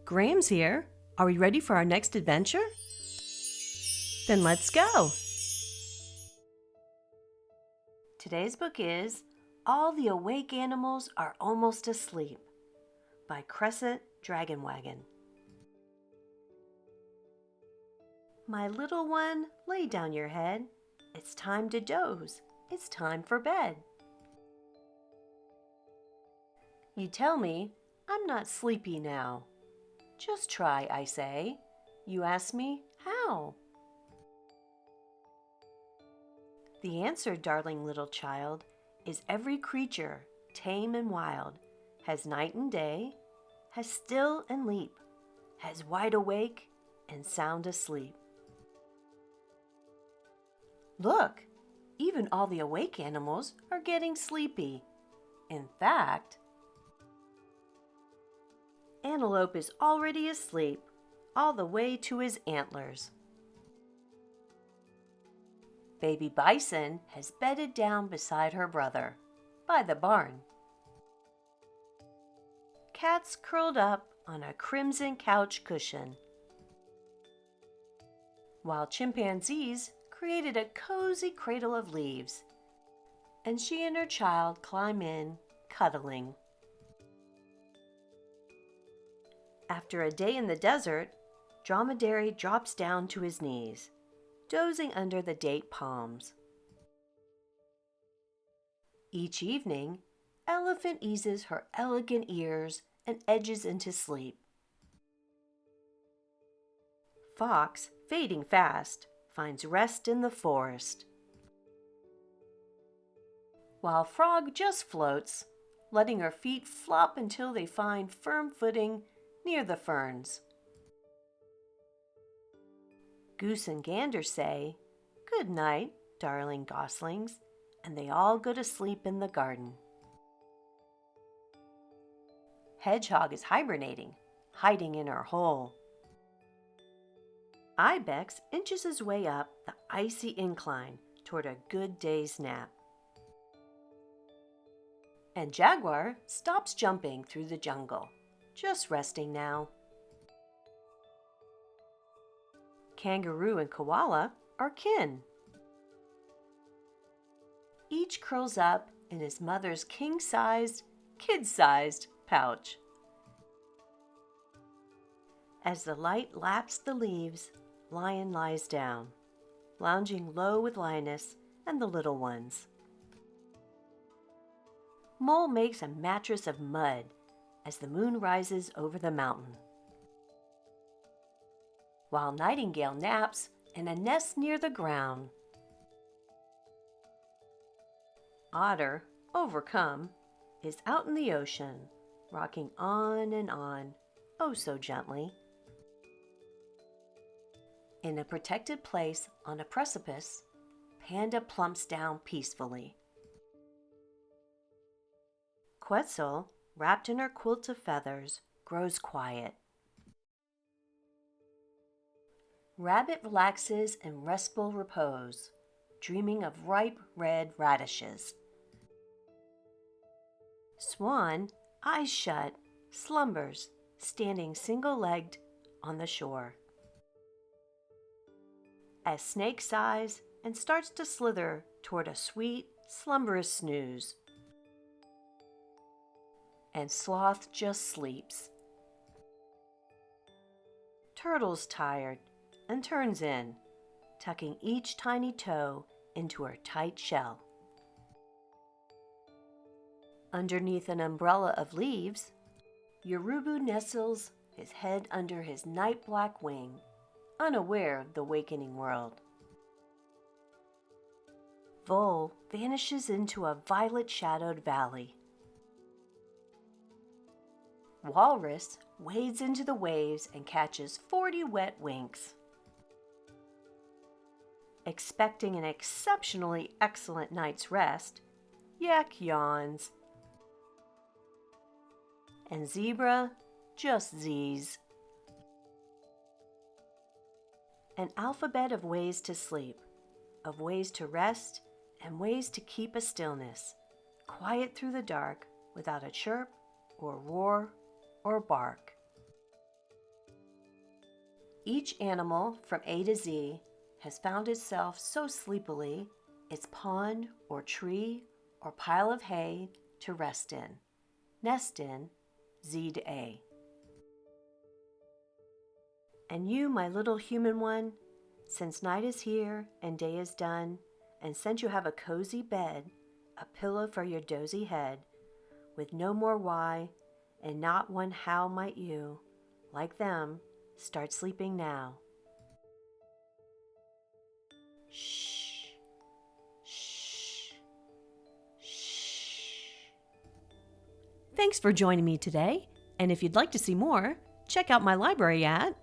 Graham's here. Are we ready for our next adventure? Then let's go! Today's book is All the Awake Animals Are Almost Asleep by Crescent, Dragonwagon. My little one, lay down your head. It's time to doze. It's time for bed. You tell me, I'm not sleepy now. Just try, I say. You ask me, how? The answer, darling little child, is every creature, tame and wild, has night and day, has still and leap, has wide awake and sound asleep. Look, even all the awake animals are getting sleepy. In fact, Antelope is already asleep, all the way to his antlers. Baby Bison has bedded down beside her brother, by the barn. Cat's curled up on a crimson couch cushion, while chimpanzees created a cozy cradle of leaves, and she and her child climb in, cuddling. After a day in the desert, Dromedary drops down to his knees, dozing under the date palms. Each evening, Elephant eases her elegant ears and edges into sleep. Fox, fading fast, finds rest in the forest, while Frog just floats, letting her feet flop until they find firm footing near the ferns. Goose and Gander say, "Good night, darling goslings," and they all go to sleep in the garden. Hedgehog is hibernating, hiding in her hole. Ibex inches his way up the icy incline toward a good day's nap. And Jaguar stops jumping through the jungle, just resting now. Kangaroo and Koala are kin. Each curls up in his mother's king-sized, kid-sized pouch. As the light laps the leaves, Lion lies down, lounging low with Lioness and the little ones. Mole makes a mattress of mud as the moon rises over the mountain, while Nightingale naps in a nest near the ground. Otter, overcome, is out in the ocean, rocking on and on, oh so gently. In a protected place on a precipice, Panda plumps down peacefully. Quetzal, wrapped in her quilt of feathers, grows quiet. Rabbit relaxes in restful repose, dreaming of ripe red radishes. Swan, eyes shut, slumbers, standing single-legged on the shore. As Snake sighs and starts to slither toward a sweet, slumberous snooze. And Sloth just sleeps. Turtle's tired and turns in, tucking each tiny toe into her tight shell. Underneath an umbrella of leaves, Yorubu nestles his head under his night-black wing, unaware of the wakening world. Vole vanishes into a violet-shadowed valley. Walrus wades into the waves and catches 40 wet winks. Expecting an exceptionally excellent night's rest, Yak yawns. And Zebra just Z's. An alphabet of ways to sleep, of ways to rest, and ways to keep a stillness, quiet through the dark without a chirp or roar or bark. Each animal from A to Z has found itself so sleepily its pond or tree or pile of hay to rest in, nest in, Z to A. And you, my little human one, since night is here and day is done, and since you have a cozy bed, a pillow for your dozy head, with no more why and not one how might you, like them, start sleeping now. Shh, shh, shh. Thanks for joining me today, and if you'd like to see more, check out my library at